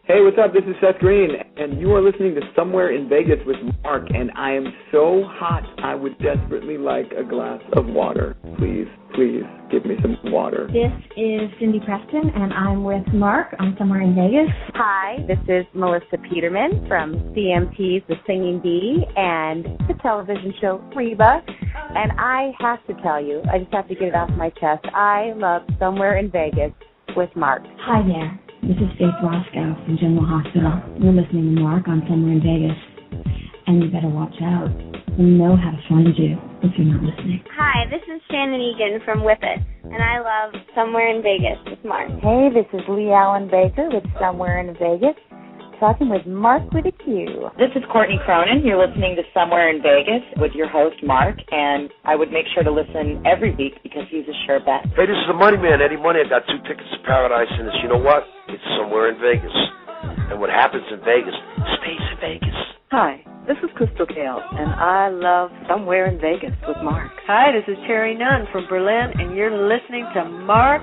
Hey, what's up? This is Seth Green, and you are listening to Somewhere in Vegas with Mark, and I am so hot, I would desperately like a glass of water. Please, please, give me some water. This is Cindy Preston, and I'm with Mark on Somewhere in Vegas. Hi, this is Melissa Peterman from CMT's The Singing Bee and the television show Reba. And I have to tell you, I just have to get it off my chest, I love Somewhere in Vegas with Mark. Hi there. This is Faith Roscoe from General Hospital. You're listening to Mark on Somewhere in Vegas. And you better watch out. We know how to find you if you're not listening. Hi, this is Shannon Egan from Whippet, and I love Somewhere in Vegas with Mark. Hey, this is Lee Allen Baker with Somewhere in Vegas, talking with Mark with a Q. This is Courtney Cronin. You're listening to Somewhere in Vegas with your host, Mark, and I would make sure to listen every week because he's a sure bet. Hey, this is the Money Man, Eddie Money. I got 2 tickets to Paradise, and you know what? It's Somewhere in Vegas. And what happens in Vegas stays in Vegas. Hi, this is Crystal Gale, and I love Somewhere in Vegas with Mark. Hi, this is Terry Nunn from Berlin, and you're listening to Mark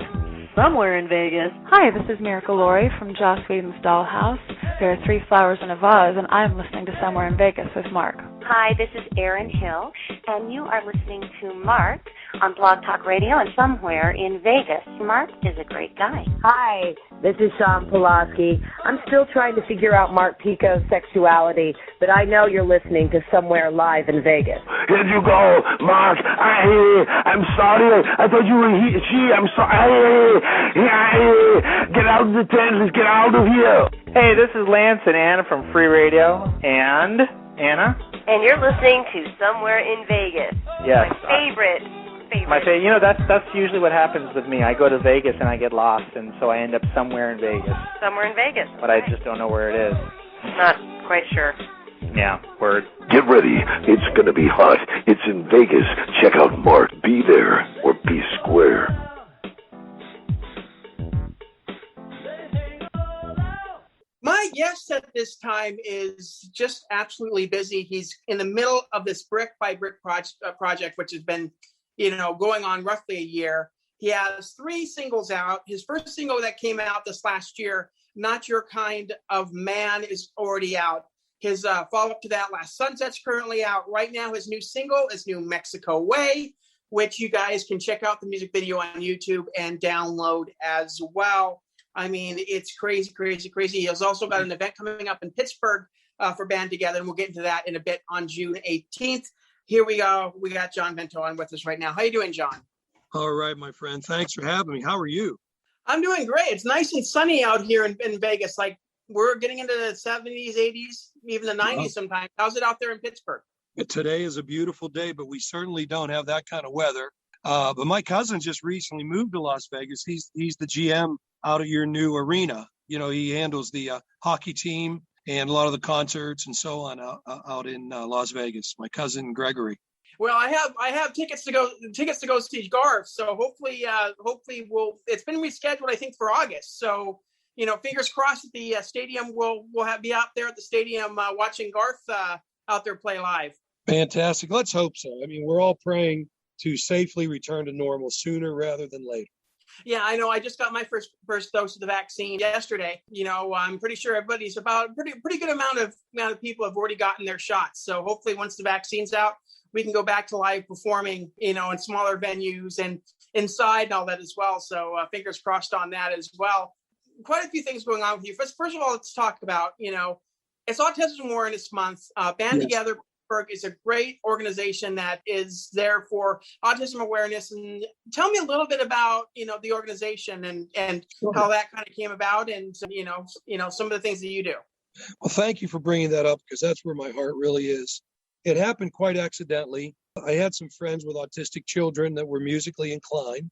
Somewhere in Vegas. Hi, this is Miracle Laurie from Joss Whedon's Dollhouse. There are 3 flowers in a vase, and I'm listening to Somewhere in Vegas with Mark. Hi, this is Erin Hill, and you are listening to Mark on Blog Talk Radio and Somewhere in Vegas. Mark is a great guy. Hi, this is Sean Pulaski. I'm still trying to figure out Mark Pico's sexuality, but I know you're listening to Somewhere Live in Vegas. Here you go, Mark. I'm sorry. I thought you were she. I'm sorry. Get out of the tent. Let's get out of here. Hey, this is Lance and Anna from Free Radio. And Anna? And you're listening to Somewhere in Vegas. Yes. My favorite. You know, that's usually what happens with me. I go to Vegas and I get lost, and so I end up somewhere in Vegas. Somewhere in Vegas. But I just don't know where it is. Not quite sure. Yeah, word. Get ready. It's going to be hot. It's in Vegas. Check out Mark. Be there or be square. My guest at this time is just absolutely busy. He's in the middle of this brick by brick project, which has been, going on roughly a year. He has 3 singles out. His first single that came out this last year, Not Your Kind of Man, is already out. His follow-up to that, Last Sunset's currently out. Right now, his new single is New Mexico Way, which you guys can check out the music video on YouTube and download as well. I mean, it's crazy, crazy, crazy. He has also got an event coming up in Pittsburgh for Band Together, and we'll get into that in a bit on June 18th. Here we go. We got John Vento on with us right now. How you doing, John? All right, my friend. Thanks for having me. How are you? I'm doing great. It's nice and sunny out here in Vegas. Like, we're getting into the 70s, 80s, even the 90s sometimes. How's it out there in Pittsburgh? Today is a beautiful day, but we certainly don't have that kind of weather. But my cousin just recently moved to Las Vegas. He's the GM out of your new arena. He handles the hockey team and a lot of the concerts and so on out in Las Vegas. My cousin Gregory. Well, I have tickets to go see Garth. So hopefully we'll. It's been rescheduled, I think, for August. So fingers crossed that the stadium will be out there at the stadium watching Garth out there play live. Fantastic. Let's hope so. I mean, we're all praying to safely return to normal sooner rather than later. Yeah, I know. I just got my first dose of the vaccine yesterday. I'm pretty sure everybody's about a pretty good amount of people have already gotten their shots. So hopefully once the vaccine's out, we can go back to live performing, in smaller venues and inside and all that as well. So fingers crossed on that as well. Quite a few things going on with you. First of all, let's talk about, it's Autism Awareness Month. Band Together Pittsburgh is a great organization that is there for autism awareness. And tell me a little bit about, the organization and how that kind of came about and, some of the things that you do. Well, thank you for bringing that up because that's where my heart really is. It happened quite accidentally. I had some friends with autistic children that were musically inclined,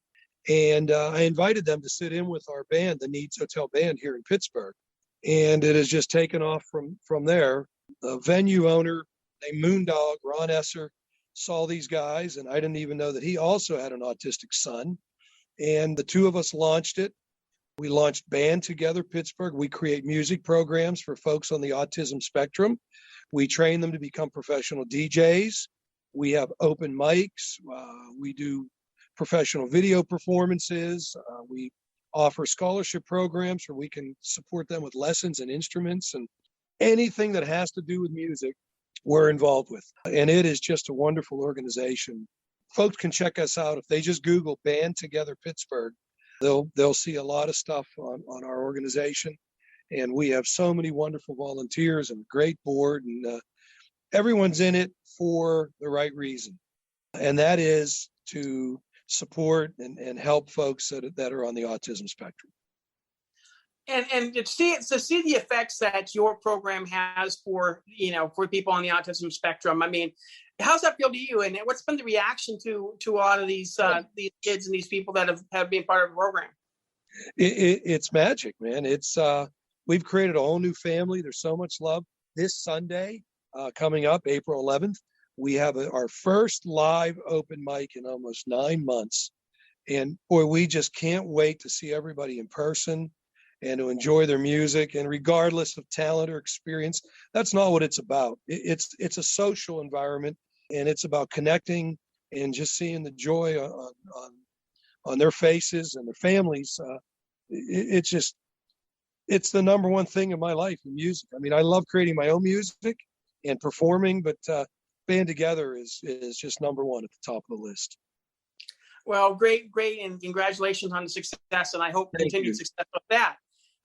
and I invited them to sit in with our band, the Needs Hotel Band here in Pittsburgh. And it has just taken off from there. A venue owner named Moondog, Ron Esser, saw these guys, and I didn't even know that he also had an autistic son. And the 2 of us launched it. We launched Band Together Pittsburgh. We create music programs for folks on the autism spectrum. We train them to become professional DJs. We have open mics. We do professional video performances. We offer scholarship programs where we can support them with lessons and instruments, and anything that has to do with music, we're involved with. And it is just a wonderful organization. Folks can check us out if they just Google Band Together Pittsburgh. They'll see a lot of stuff on our organization. And we have so many wonderful volunteers and a great board, and everyone's in it for the right reason. And that is to support and help folks that are on the autism spectrum. And to see the effects that your program has for people on the autism spectrum. I mean, how's that feel to you? And what's been the reaction to a lot of these kids and these people that have been part of the program? It's magic, man. It's we've created a whole new family. There's so much love. This Sunday, coming up, April 11th, we have our first live open mic in almost 9 months. And boy, we just can't wait to see everybody in person and to enjoy their music. And regardless of talent or experience, that's not what it's about. It's a social environment, and it's about connecting and just seeing the joy on their faces and their families. It's the number one thing in my life in music. I mean, I love creating my own music and performing, but Band Together is just number one at the top of the list. Well, great, and congratulations on the success, and I hope continued success with that.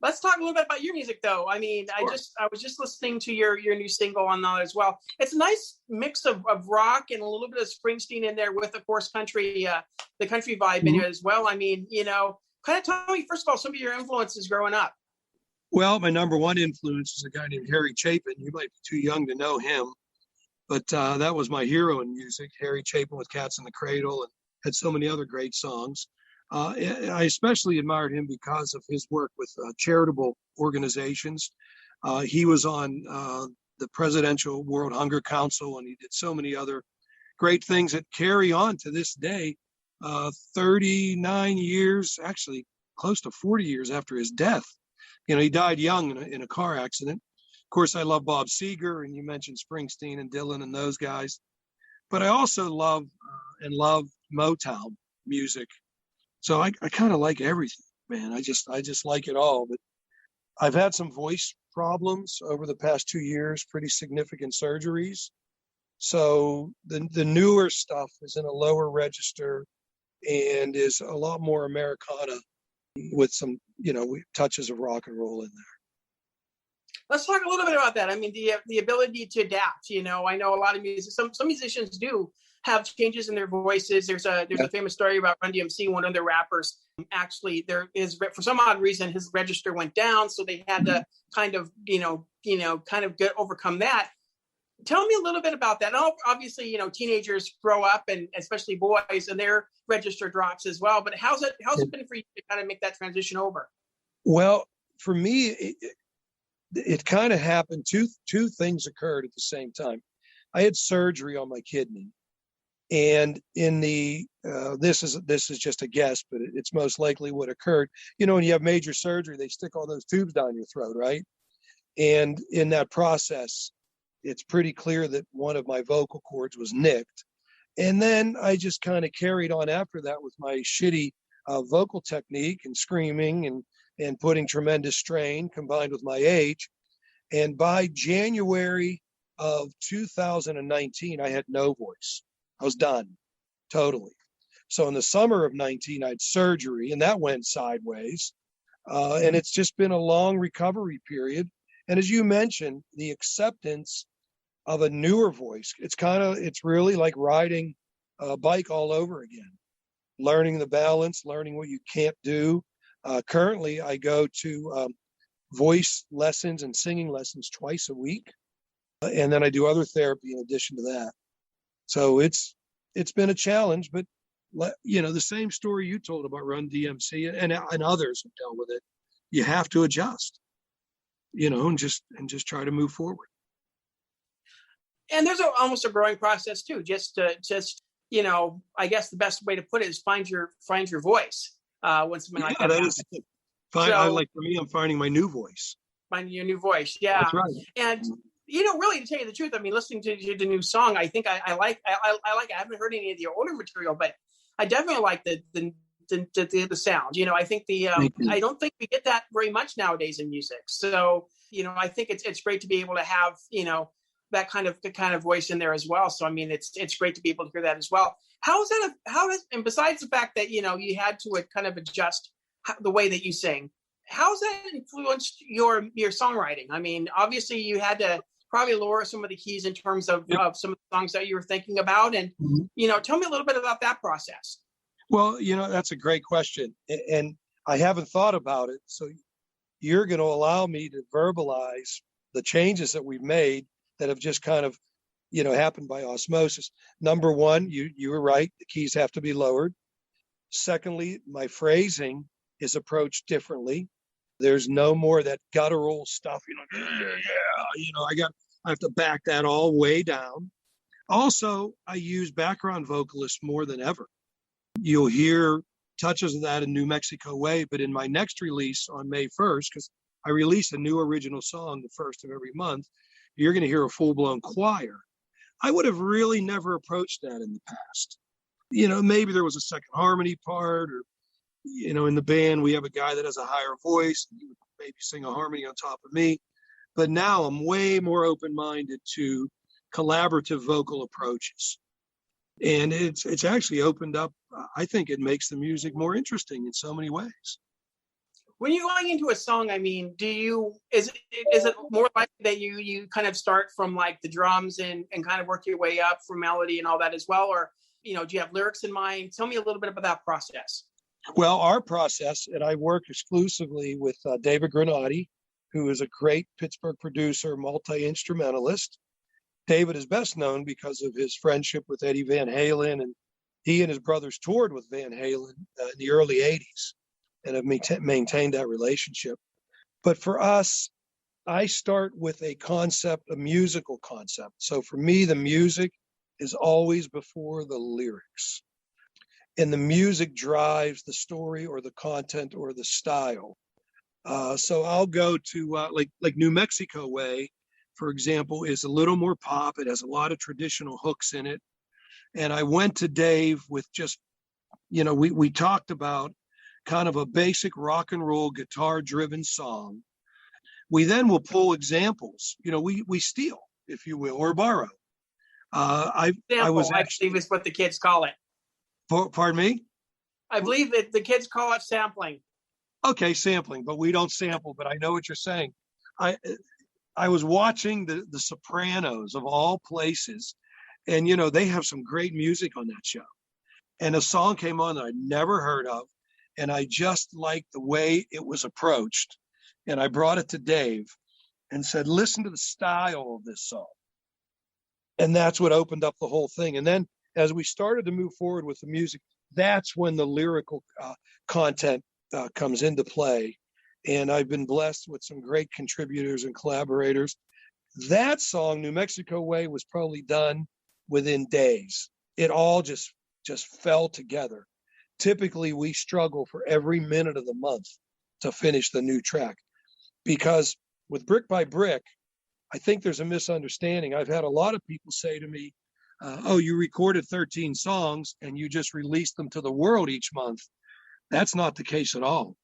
Let's talk a little bit about your music, though. I mean, sure. I was just listening to your new single on that as well. It's a nice mix of rock and a little bit of Springsteen in there with, of course, country, the country vibe in it as well. I mean, kind of tell me, first of all, some of your influences growing up. Well, my number one influence is a guy named Harry Chapin. You might be too young to know him, but that was my hero in music. Harry Chapin with Cats in the Cradle, and had so many other great songs. I especially admired him because of his work with charitable organizations. He was on the Presidential World Hunger Council, and he did so many other great things that carry on to this day, 39 years, actually close to 40 years after his death. He died young in a car accident. Of course, I love Bob Seger, and you mentioned Springsteen and Dylan and those guys. But I also love Motown music. So I kind of like everything, man. I just like it all. But I've had some voice problems over the past 2 years, pretty significant surgeries. So the newer stuff is in a lower register and is a lot more Americana with some, touches of rock and roll in there. Let's talk a little bit about that. I mean, the ability to adapt. I know a lot of music. Some musicians do have changes in their voices. There's a famous story about Run DMC, one of their rappers. Actually, for some odd reason, his register went down, so they had to kind of overcome that. Tell me a little bit about that. And obviously, teenagers grow up, and especially boys, and their register drops as well. But how's it been for you to kind of make that transition over? Well, for me, it kind of happened. Two things occurred at the same time. I had surgery on my kidney, and in the this is just a guess, but it's most likely what occurred. When you have major surgery, they stick all those tubes down your throat, right? And in that process, it's pretty clear that one of my vocal cords was nicked. And then I just kind of carried on after that with my shitty vocal technique and screaming and putting tremendous strain combined with my age. And by January of 2019, I had no voice. I was done, totally. So in the summer of 19, I had surgery, and that went sideways. And it's just been a long recovery period. And as you mentioned, the acceptance of a newer voice, it's really like riding a bike all over again, learning the balance, learning what you can't do. Currently, I go to voice lessons and singing lessons twice a week. And then I do other therapy in addition to that. So it's been a challenge, but the same story you told about Run DMC and others have dealt with it. You have to adjust, and just try to move forward. And there's almost a growing process too. I guess the best way to put it is find your voice when something like that happens. For me, I'm finding my new voice. Finding your new voice, yeah. That's right. And really, to tell you the truth, I mean, listening to the new song, I think I like. I haven't heard any of the older material, but I definitely like the the sound. I think I don't think we get that very much nowadays in music. So, I think it's great to be able to have, that kind of voice in there as well. So, I mean, it's great to be able to hear that as well. And besides the fact that, you had to kind of adjust the way that you sing, how's that influenced your songwriting? I mean, obviously you had to probably lower some of the keys in terms of some of the songs that you were thinking about. And, tell me a little bit about that process. Well, that's a great question. And I haven't thought about it. So you're going to allow me to verbalize the changes that we've made that have just kind of, happened by osmosis. Number one, you were right. The keys have to be lowered. Secondly, my phrasing is approached differently. There's no more that guttural stuff, I have to back that all way down. Also, I use background vocalists more than ever. You'll hear touches of that in New Mexico Way, but in my next release on May 1st, because I release a new original song the first of every month, you're going to hear a full-blown choir. I would have really never approached that in the past. Maybe there was a second harmony part, or in the band, we have a guy that has a higher voice. He would maybe sing a harmony on top of me. But now I'm way more open-minded to collaborative vocal approaches. And it's actually opened up. I think it makes the music more interesting in so many ways. When you're going into a song, I mean, is it more likely that you kind of start from like the drums and kind of work your way up from melody and all that as well? Or, do you have lyrics in mind? Tell me a little bit about that process. Well, our process, and I work exclusively with David Granati, who is a great Pittsburgh producer, multi-instrumentalist. David is best known because of his friendship with Eddie Van Halen, and he and his brothers toured with Van Halen in the early 80s and have maintained that relationship. But for us, I start with a musical concept. So for me, the music is always before the lyrics. And the music drives the story or the content or the style. So I'll go to like New Mexico Way, for example, is a little more pop. It has a lot of traditional hooks in it. And I went to Dave with just, we talked about kind of a basic rock and roll guitar driven song. We then will pull examples, we steal, if you will, or borrow. I was actually is what the kids call it. Pardon me? I believe that the kids call it sampling. Okay, sampling, but we don't sample, but I know what you're saying. I was watching the Sopranos of all places, and, they have some great music on that show. And a song came on that I'd never heard of, and I just liked the way it was approached. And I brought it to Dave and said, listen to the style of this song. And that's what opened up the whole thing. And then as we started to move forward with the music, that's when the lyrical content comes into play. And I've been blessed with some great contributors and collaborators. That song, New Mexico Way, was probably done within days. It all just fell together. Typically, we struggle for every minute of the month to finish the new track, because with Brick by Brick, I think there's a misunderstanding. I've had a lot of people say to me, you recorded 13 songs and you just released them to the world each month. That's not the case at all.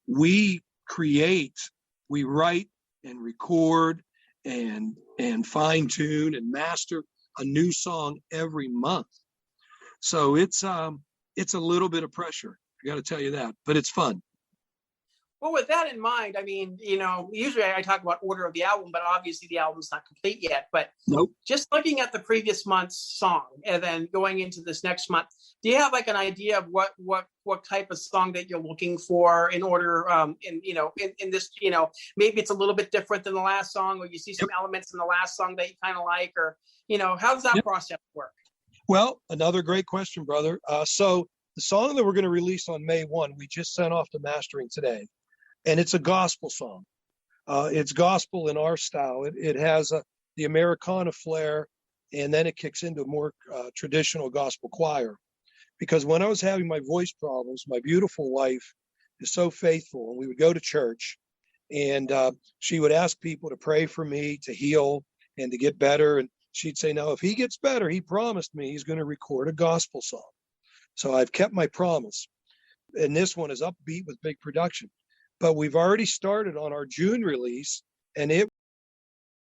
We write and record and fine tune and master a new song every month. So it's a little bit of pressure. I got to tell you that, but it's fun. Well, with that in mind, I mean, usually I talk about order of the album, but obviously the album's not complete yet. But nope. Just looking at the previous month's song and then going into this next month, do you have like an idea of what type of song that you're looking for in order, in this, maybe it's a little bit different than the last song, or you see some elements in the last song that you kind of like, or, how does that process work? Well, another great question, brother. So the song that we're going to release on May 1, we just sent off to mastering today. And it's a gospel song. It's gospel in our style. It has the Americana flair, and then it kicks into a more traditional gospel choir. Because when I was having my voice problems, my beautiful wife is so faithful, and we would go to church, and she would ask people to pray for me to heal and to get better. And she'd say, now, if he gets better, he promised me he's going to record a gospel song. So I've kept my promise. And this one is upbeat with big production. But we've already started on our June release, and it